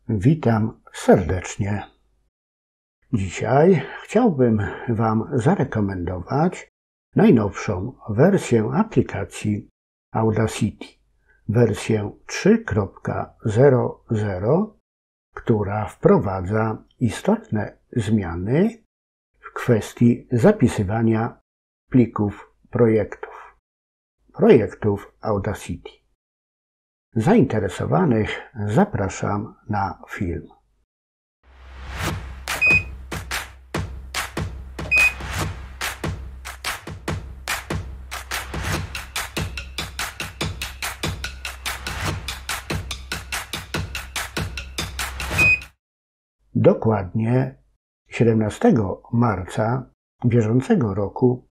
Witam serdecznie. Dzisiaj chciałbym Wam zarekomendować najnowszą wersję aplikacji Audacity, wersję 3.00, która wprowadza istotne zmiany w kwestii zapisywania plików projektów Audacity. Zainteresowanych zapraszam na film. Dokładnie 17 marca bieżącego roku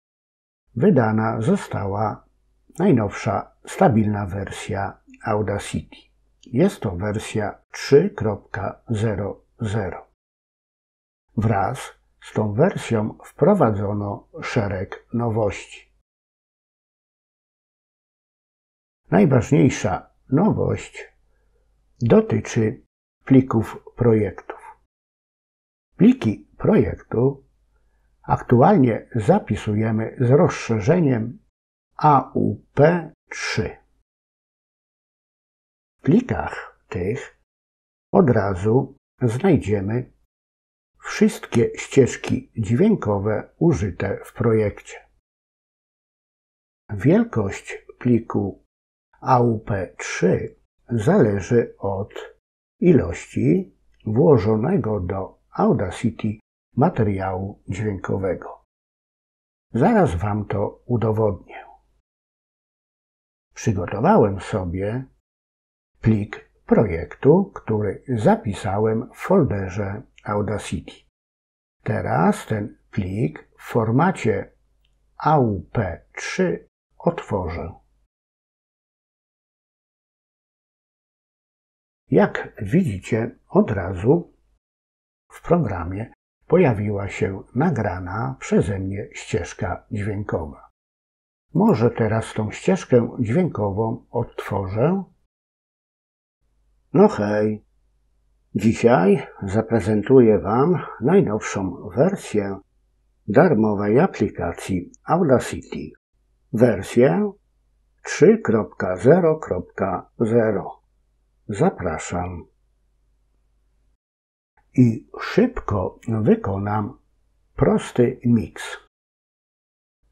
wydana została najnowsza stabilna wersja Audacity. Jest to wersja 3.00. Wraz z tą wersją wprowadzono szereg nowości. Najważniejsza nowość dotyczy plików projektów. Pliki projektu aktualnie zapisujemy z rozszerzeniem AUP3. W plikach tych od razu znajdziemy wszystkie ścieżki dźwiękowe użyte w projekcie. Wielkość pliku AUP3 zależy od ilości włożonego do Audacity materiału dźwiękowego. Zaraz Wam to udowodnię. Przygotowałem sobie plik projektu, który zapisałem w folderze Audacity. Teraz ten plik w formacie AUP3 otworzę. Jak widzicie, od razu w programie pojawiła się nagrana przeze mnie ścieżka dźwiękowa. Może teraz tą ścieżkę dźwiękową odtworzę. No hej, dzisiaj zaprezentuję Wam najnowszą wersję darmowej aplikacji Audacity, wersję 3.0.0. Zapraszam. I szybko wykonam prosty miks.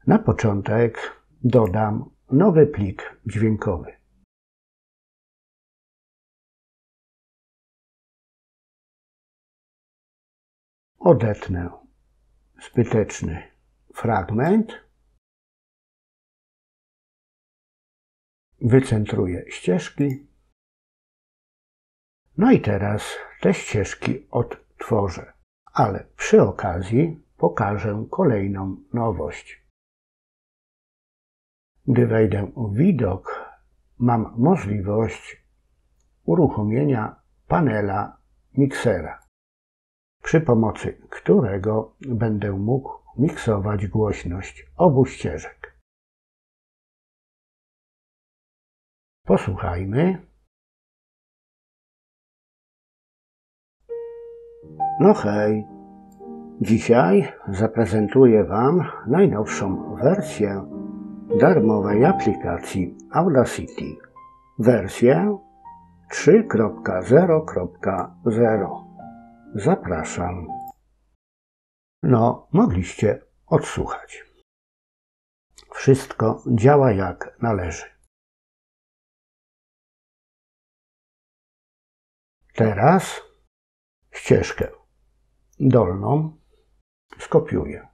Na początek dodam nowy plik dźwiękowy. Odetnę zbyteczny fragment. Wycentruję ścieżki. No i teraz te ścieżki odtworzę, ale przy okazji pokażę kolejną nowość. Gdy wejdę w widok, mam możliwość uruchomienia panela miksera, przy pomocy którego będę mógł miksować głośność obu ścieżek. Posłuchajmy. No hej, dzisiaj zaprezentuję Wam najnowszą wersję darmowej aplikacji Audacity, wersję 3.0.0. Zapraszam. No, mogliście odsłuchać. Wszystko działa jak należy. Teraz ścieżkę dolną skopiuję.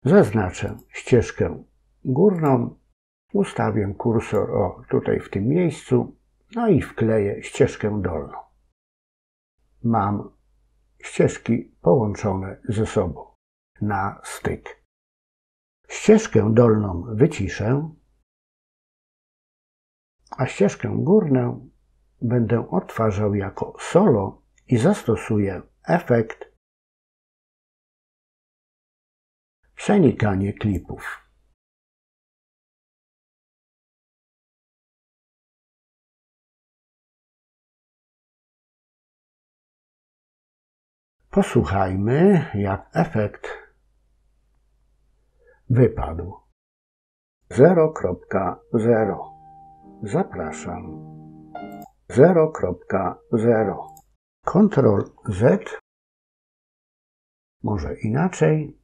Zaznaczę ścieżkę górną, ustawię kursor tutaj w tym miejscu, no i wkleję ścieżkę dolną. Mam ścieżki połączone ze sobą na styk. Ścieżkę dolną wyciszę, a ścieżkę górną będę odtwarzał jako solo i zastosuję efekt przenikanie klipów. Posłuchajmy, jak efekt wypadł. 0.0. Zapraszam. 0.0. Ctrl Z. Może inaczej.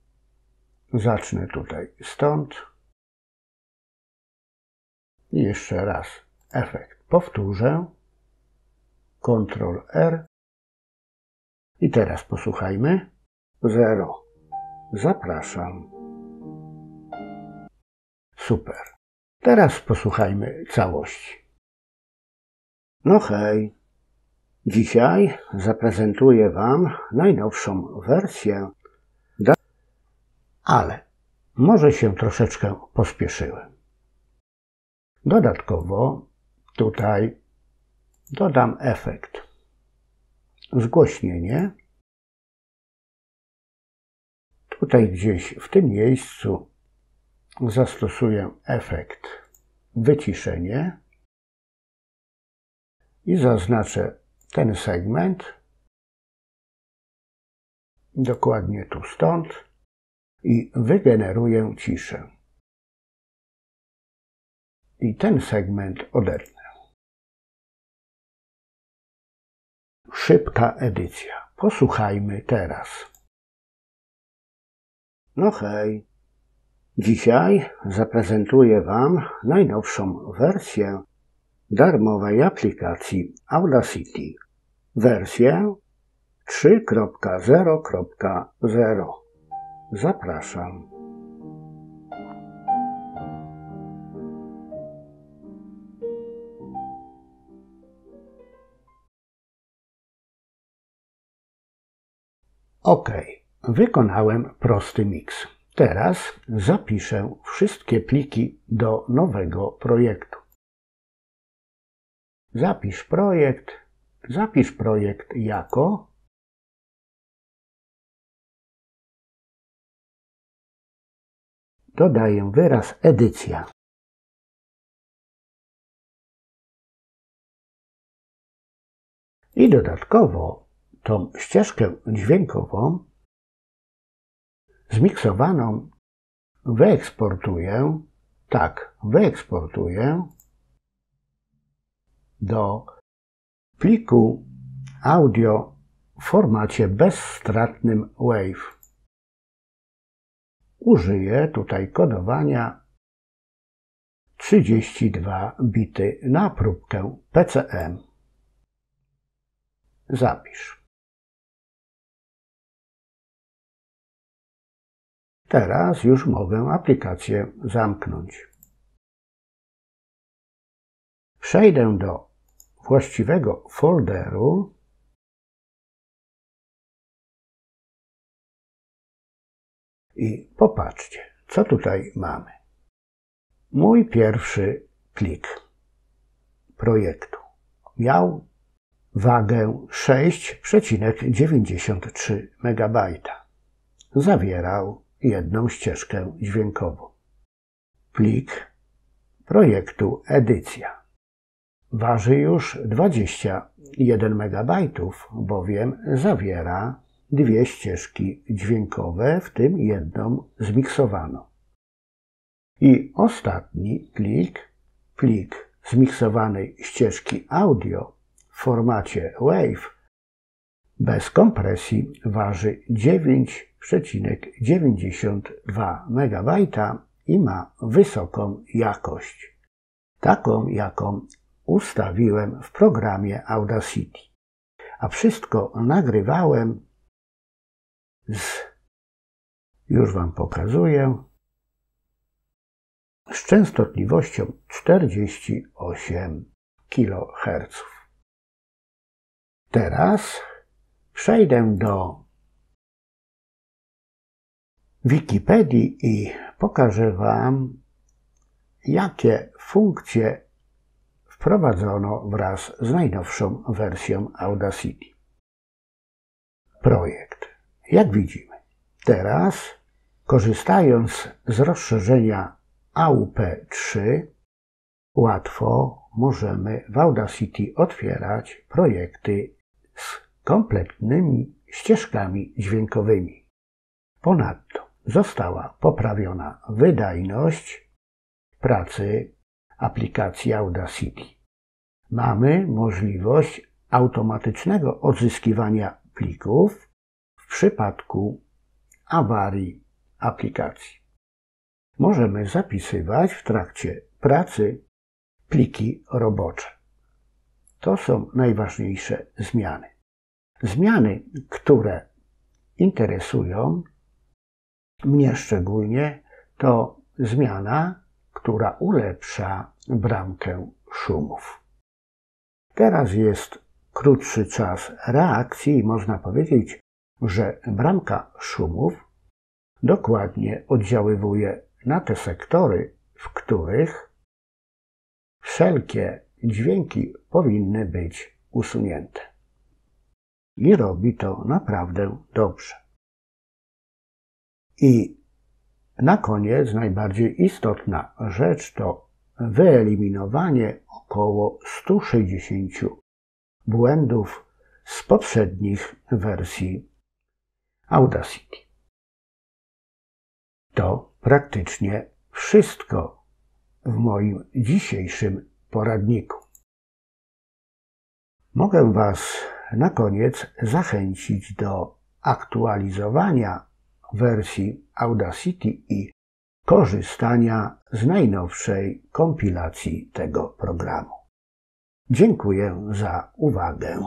Zacznę tutaj stąd. I jeszcze raz efekt powtórzę. Ctrl R. I teraz posłuchajmy. 0. Zapraszam. Super. Teraz posłuchajmy całości. No hej. Dzisiaj zaprezentuję Wam najnowszą wersję, ale może się troszeczkę pospieszyłem. Dodatkowo tutaj dodam efekt. Zgłośnienie. Tutaj gdzieś w tym miejscu zastosuję efekt wyciszenie i zaznaczę ten segment dokładnie tu stąd i wygeneruję ciszę. I ten segment odetnę. Szybka edycja. Posłuchajmy teraz. No hej. Dzisiaj zaprezentuję Wam najnowszą wersję darmowej aplikacji Audacity. Wersję 3.0.0. Zapraszam. OK. Wykonałem prosty miks. Teraz zapiszę wszystkie pliki do nowego projektu. Zapisz projekt jako dodaję wyraz edycja. I dodatkowo tą ścieżkę dźwiękową zmiksowaną wyeksportuję, wyeksportuję do pliku audio w formacie bezstratnym WAV. Użyję tutaj kodowania 32 bity na próbkę PCM. Zapisz. Teraz już mogę aplikację zamknąć. Przejdę do właściwego folderu i popatrzcie, co tutaj mamy. Mój pierwszy plik projektu miał wagę 6,93 MB. Zawierał jedną ścieżkę dźwiękową. Plik projektu edycja waży już 21 MB, bowiem zawiera dwie ścieżki dźwiękowe, w tym jedną zmiksowaną. I ostatni plik zmiksowanej ścieżki audio w formacie WAV bez kompresji waży 9,92 MB i ma wysoką jakość, taką jaką ustawiłem w programie Audacity. A wszystko nagrywałem już Wam pokazuję, z częstotliwością 48 kHz. Teraz przejdę do Wikipedii i pokażę Wam, jakie funkcje wprowadzono wraz z najnowszą wersją Audacity. Projekt. Jak widzimy, teraz korzystając z rozszerzenia AUP3 łatwo możemy w Audacity otwierać projekty z kompletnymi ścieżkami dźwiękowymi. Ponadto została poprawiona wydajność pracy aplikacji Audacity. Mamy możliwość automatycznego odzyskiwania plików w przypadku awarii aplikacji. Możemy zapisywać w trakcie pracy pliki robocze. To są najważniejsze zmiany. Zmiany, które interesują mnie szczególnie, to zmiana, która ulepsza bramkę szumów. Teraz jest krótszy czas reakcji i można powiedzieć, że bramka szumów dokładnie oddziaływuje na te sektory, w których wszelkie dźwięki powinny być usunięte. I robi to naprawdę dobrze. I na koniec najbardziej istotna rzecz to wyeliminowanie około 160 błędów z poprzednich wersji Audacity. To praktycznie wszystko w moim dzisiejszym poradniku. Mogę Was na koniec zachęcić do aktualizowania wersji Audacity i korzystania z najnowszej kompilacji tego programu. Dziękuję za uwagę.